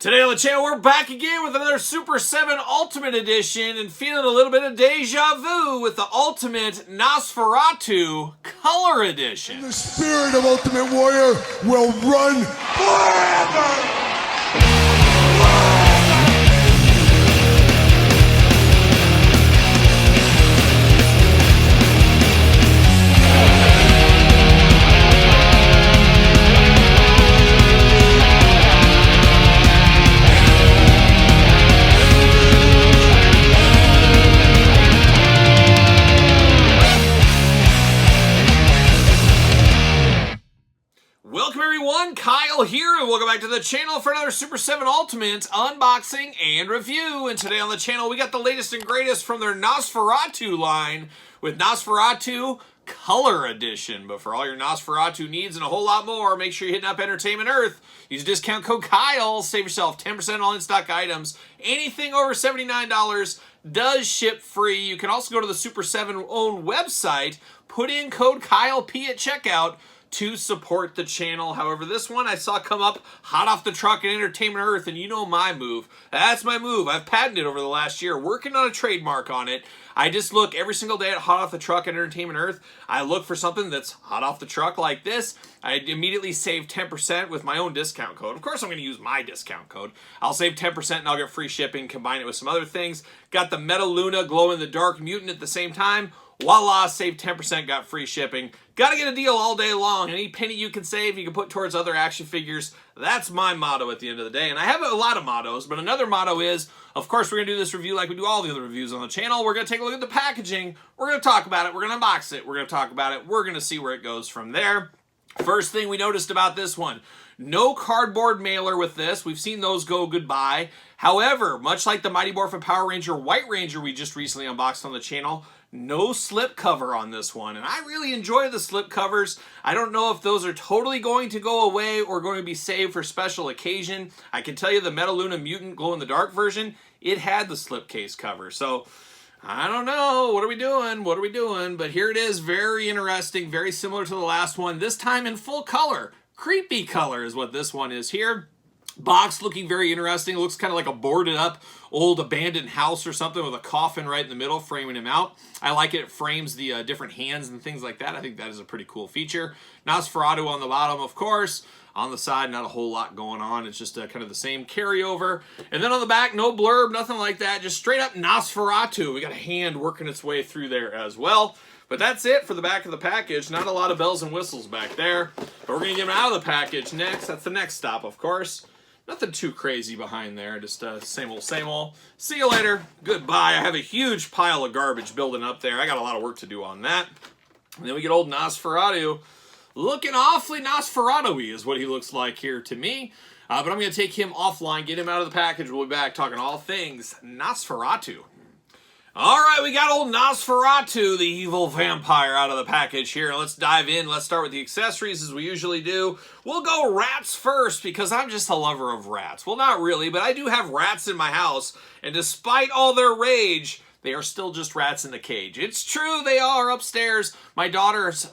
Today on the channel, we're back again with another Super 7 Ultimate Edition and feeling a little bit of deja vu with the Ultimate Nosferatu Color Edition. The spirit of Ultimate Warrior will run forever! Welcome everyone, Kyle here, and welcome back to the channel for another Super 7 Ultimate unboxing and review. And today on the channel, we got the latest and greatest from their Nosferatu line with Nosferatu Color Edition. But for all your Nosferatu needs and a whole lot more, make sure you're hitting up Entertainment Earth. Use discount code Kyle, save yourself 10% on all in-stock items. Anything over $79 does ship free. You can also go to the Super 7 own website, put in code KyleP at checkout to support the channel. However, this one I saw come up hot off the truck in Entertainment Earth, and you know my move. That's my move. I've patented it over the last year, working on a trademark on it. I just look every single day at hot off the truck at Entertainment Earth. I look for something that's hot off the truck like this. I immediately save 10% with my own discount code. Of course, I'm going to use my discount code. I'll save 10% and I'll get free shipping, combine it with some other things. Got the Metaluna glow-in-the-dark mutant at the same time. Voila, save 10%, got free shipping. Gotta get a deal all day long. Any penny you can save, you can put towards other action figures. That's my motto at the end of the day. And I have a lot of mottos, but another motto is, of course, we're gonna do this review like we do all the other reviews on the channel. We're gonna take a look at the packaging. We're gonna talk about it. We're gonna unbox it. We're gonna talk about it. We're gonna see where it goes from there. First thing we noticed about this one, no cardboard mailer with this. We've seen those go goodbye. However, much like the Mighty Morphin Power Ranger White Ranger we just recently unboxed on the channel, no slip cover on this one, and I really enjoy the slip covers. I don't know if those are totally going to go away or going to be saved for special occasion. I can tell you the Metaluna Mutant glow-in-the-dark version, it had the slipcase cover, so I don't know. What are we doing? What are we doing? But here it is, very interesting, very similar to the last one, this time in full color. Creepy color is what this one is here. Box looking very interesting. It looks kind of like a boarded up old abandoned house or something with a coffin right in the middle framing him out. I like it. It frames the different hands and things like that. I think that is a pretty cool feature. Nosferatu on the bottom, of course. On the side, not a whole lot going on. It's just kind of the same carryover. And then on the back, no blurb, nothing like that. Just straight up Nosferatu. We got a hand working its way through there as well. But that's it for the back of the package. Not a lot of bells and whistles back there. But we're going to get them out of the package next. That's the next stop, of course. Nothing too crazy behind there, just same old, same old. See you later. Goodbye. I have a huge pile of garbage building up there. I got a lot of work to do on that. And then we get old Nosferatu. Looking awfully Nosferatu-y is what he looks like here to me. But I'm going to take him offline, get him out of the package. We'll be back talking all things Nosferatu. All right, we got old Nosferatu, the evil vampire, out of the package here. Let's dive in. Let's start with the accessories as we usually do. We'll go rats first because I'm just a lover of rats. Well, not really, but I do have rats in my house, and despite all their rage, they are still just rats in the cage. It's true, they are upstairs. My daughters,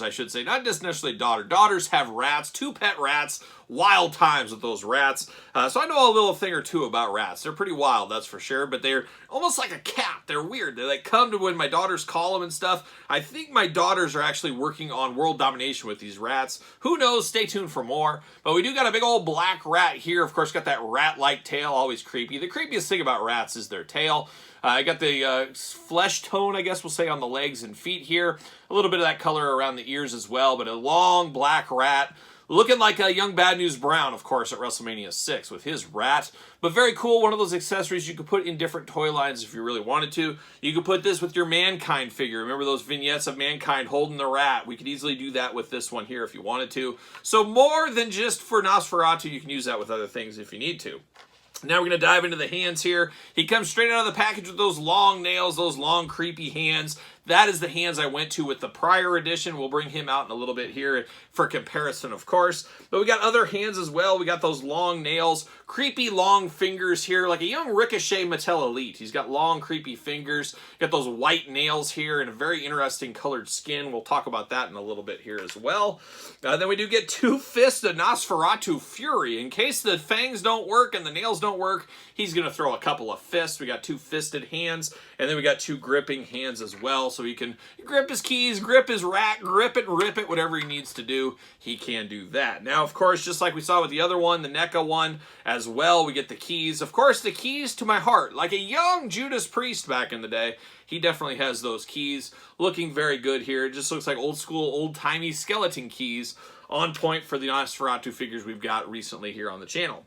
I should say, not just necessarily daughters have rats, 2 pet rats, wild times with those rats. So I know a little thing or two about rats. They're pretty wild, that's for sure, but they're almost like a cat. They're weird. They like come to when my daughters call them and stuff. I think my daughters are actually working on world domination with these rats. Who knows? Stay tuned for more. But we do got a big old black rat here. Of course, got that rat-like tail, always creepy. The creepiest thing about rats is their tail. I got the flesh tone, I guess we'll say, on the legs and feet here. A little bit of that color around the ears as well, but a long black rat. Looking like a young Bad News Brown, of course, at WrestleMania 6 with his rat. But very cool, one of those accessories you could put in different toy lines if you really wanted to. You could put this with your Mankind figure. Remember those vignettes of Mankind holding the rat? We could easily do that with this one here if you wanted to. So more than just for Nosferatu, you can use that with other things if you need to. Now we're going to dive into the hands here. He comes straight out of the package with those long nails, those long creepy hands. That is the hands I went to with the prior edition. We'll bring him out in a little bit here for comparison, of course. But we got other hands as well. We got those long nails, creepy long fingers here, like a young Ricochet Mattel Elite. He's got long, creepy fingers. Got those white nails here and a very interesting colored skin. We'll talk about that in a little bit here as well. Then we do get two-fisted Nosferatu Fury. In case the fangs don't work and the nails don't work, he's going to throw a couple of fists. We got two-fisted hands, and then we got two gripping hands as well, so he can grip his keys, grip his rack, grip it, rip it, whatever he needs to do, he can do that. Now, of course, just like we saw with the other one, the NECA one as well, we get the keys. Of course, the keys to my heart, like a young Judas Priest back in the day. He definitely has those keys. Looking very good here. It just looks like old school, old-timey skeleton keys on point for the Nosferatu figures we've got recently here on the channel.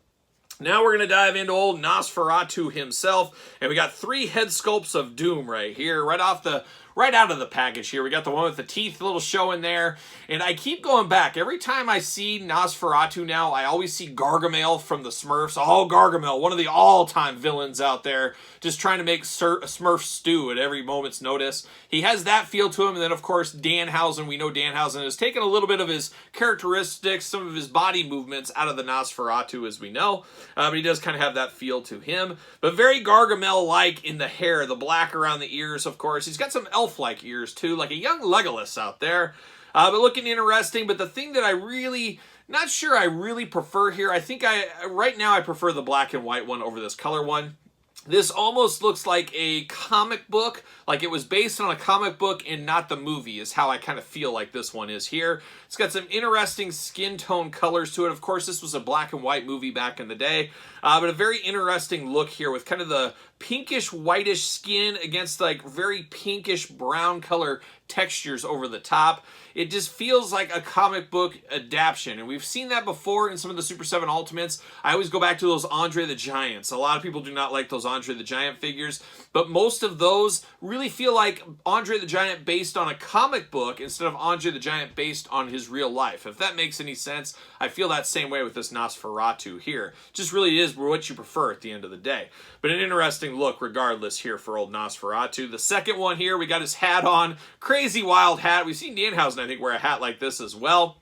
Now we're going to dive into old Nosferatu himself, and we got 3 head sculpts of Doom right here, right out of the package here. We got the one with the teeth, a little show in there, and I keep going back. Every time I see Nosferatu now, I always see Gargamel from the Smurfs. Oh, Gargamel, one of the all-time villains out there, just trying to make Smurf stew at every moment's notice. He has that feel to him, and then, of course, Danhausen. We know Danhausen has taken a little bit of his characteristics, some of his body movements out of the Nosferatu, as we know, but he does kind of have that feel to him. But very Gargamel-like in the hair, the black around the ears, of course. He's got some elf-like ears, too, like a young Legolas out there. But looking interesting, but the thing that I really... not sure I really prefer here. I think right now I prefer the black and white one over this color one. This almost looks like a comic book, like it was based on a comic book and not the movie, is how I kind of feel like this one is here. It's got some interesting skin tone colors to it. Of course, this was a black and white movie back in the day, but a very interesting look here with kind of the pinkish whitish skin against like very pinkish brown color textures over the top. It just feels like a comic book adaptation, and we've seen that before in some of the Super 7 Ultimates. I always go back to those Andre the Giants. A lot of people do not like those Andre the Giant figures, but most of those really feel like Andre the Giant based on a comic book instead of Andre the Giant based on his real life. If that makes any sense, I feel that same way with this Nosferatu here. Just really is what you prefer at the end of the day. But an interesting look regardless here for old Nosferatu. The second one here, we got his hat on. Crazy wild hat. We've seen Danhausen, I think, wear a hat like this as well.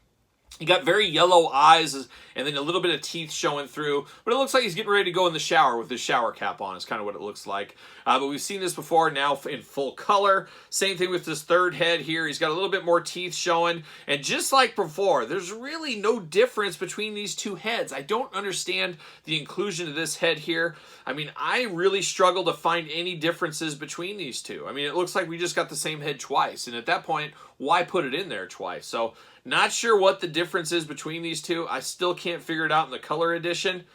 He got very yellow eyes and then a little bit of teeth showing through, but it looks like he's getting ready to go in the shower with his shower cap on is kind of what it looks like. But we've seen this before, now in full color. Same thing with this third head here. He's got a little bit more teeth showing, and just like before, there's really no difference between these two heads. I don't understand the inclusion of this head here. I mean, I really struggle to find any differences between these two. I mean, it looks like we just got the same head twice, and at that point, why put it in there twice? So, not sure what the difference is between these two. I still can't figure it out in the color edition.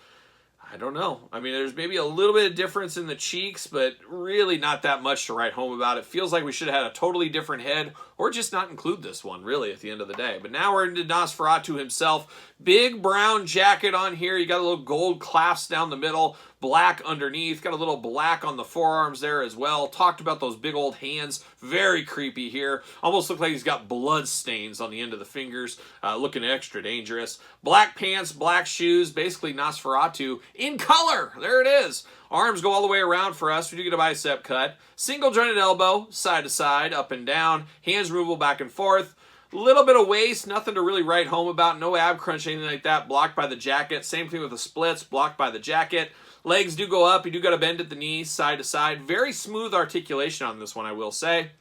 I don't know. I mean, there's maybe a little bit of difference in the cheeks, but really not that much to write home about. It feels like we should have had a totally different head, or just not include this one, really, at the end of the day. But now we're into Nosferatu himself. Big brown jacket on here. You got a little gold clasp down the middle, black underneath. Got a little black on the forearms there as well. Talked about those big old hands. Very creepy here. Almost look like he's got blood stains on the end of the fingers. Looking extra dangerous. Black pants, black shoes. Basically Nosferatu in color. There it is. Arms go all the way around for us. We do get a bicep cut. Single jointed elbow, side to side, up and down. Hands removable back and forth. Little bit of waist, nothing to really write home about. No ab crunch, anything like that. Blocked by the jacket. Same thing with the splits, blocked by the jacket. Legs do go up. You do got to bend at the knees, side to side. Very smooth articulation on this one, I will say.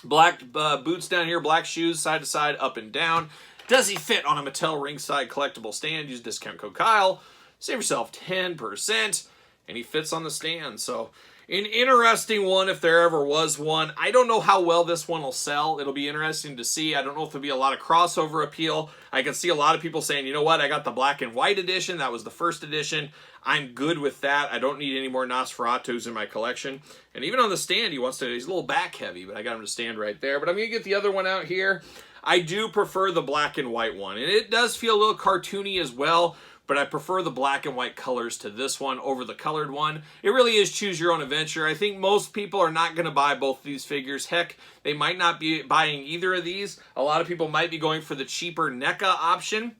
Black boots down here, black shoes, side to side, up and down. Does he fit on a Mattel ringside collectible stand? Use discount code Kyle. Save yourself 10%. And he fits on the stand. So, an interesting one if there ever was one. I don't know how well this one will sell. It'll be interesting to see. I don't know if there'll be a lot of crossover appeal. I can see a lot of people saying, you know what, I got the black and white edition. That was the first edition. I'm good with that. I don't need any more Nosferatus in my collection. And even on the stand, he's a little back heavy, but I got him to stand right there. But I'm going to get the other one out here. I do prefer the black and white one. And it does feel a little cartoony as well, but I prefer the black and white colors to this one over the colored one. It really is choose your own adventure. I think most people are not going to buy both these figures. Heck, they might not be buying either of these. A lot of people might be going for the cheaper NECA option.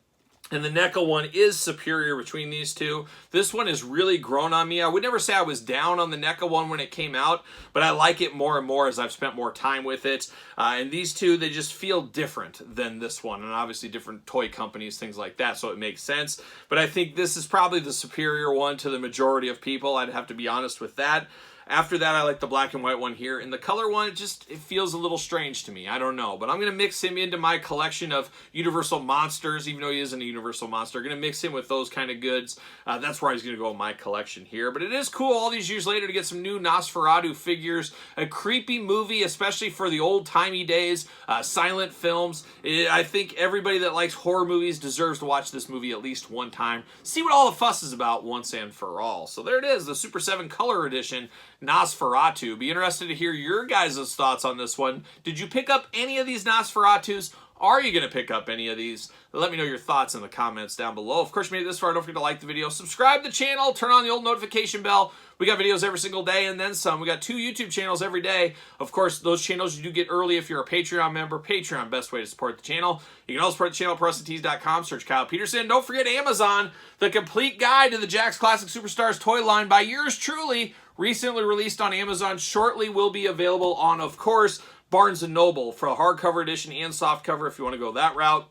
And the NECA one is superior between these two. This one has really grown on me. I would never say I was down on the NECA one when it came out, but I like it more and more as I've spent more time with it. And these two, they just feel different than this one. And obviously different toy companies, things like that, so it makes sense. But I think this is probably the superior one to the majority of people. I'd have to be honest with that. After that, I like the black and white one here. And the color one, it feels a little strange to me. I don't know. But I'm going to mix him into my collection of Universal Monsters, even though he isn't a Universal Monster. I'm going to mix him with those kind of goods. That's where he's going to go in my collection here. But it is cool all these years later to get some new Nosferatu figures. A creepy movie, especially for the old-timey days. Silent films. I think everybody that likes horror movies deserves to watch this movie at least one time. See what all the fuss is about once and for all. So there it is, the Super 7 Color Edition Nosferatu. Be interested to hear your guys' thoughts on this one. Did you pick up any of these Nosferatus? Are you going to pick up any of these? Let me know your thoughts in the comments down below. Of course, you made it this far. Don't forget to like the video, subscribe to the channel, turn on the old notification bell. We got videos every single day and then some. We got 2 YouTube channels every day. Of course, those channels you do get early if you're a Patreon member. Patreon, best way to support the channel. You can also support the channel at PetersonTees.com. Search Kyle Peterson. Don't forget Amazon, the complete guide to the Jakks Classic Superstars toy line by yours truly. Recently released on Amazon. Shortly will be available on, of course, Barnes & Noble for a hardcover edition and softcover if you want to go that route.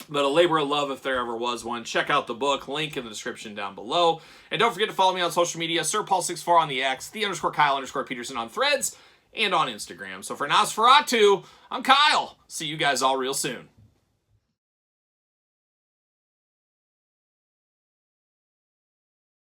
But a labor of love if there ever was one. Check out the book. Link in the description down below. And don't forget to follow me on social media. SirPaul64 on the X. _Kyle_Peterson on Threads. And on Instagram. So for Nosferatu, I'm Kyle. See you guys all real soon.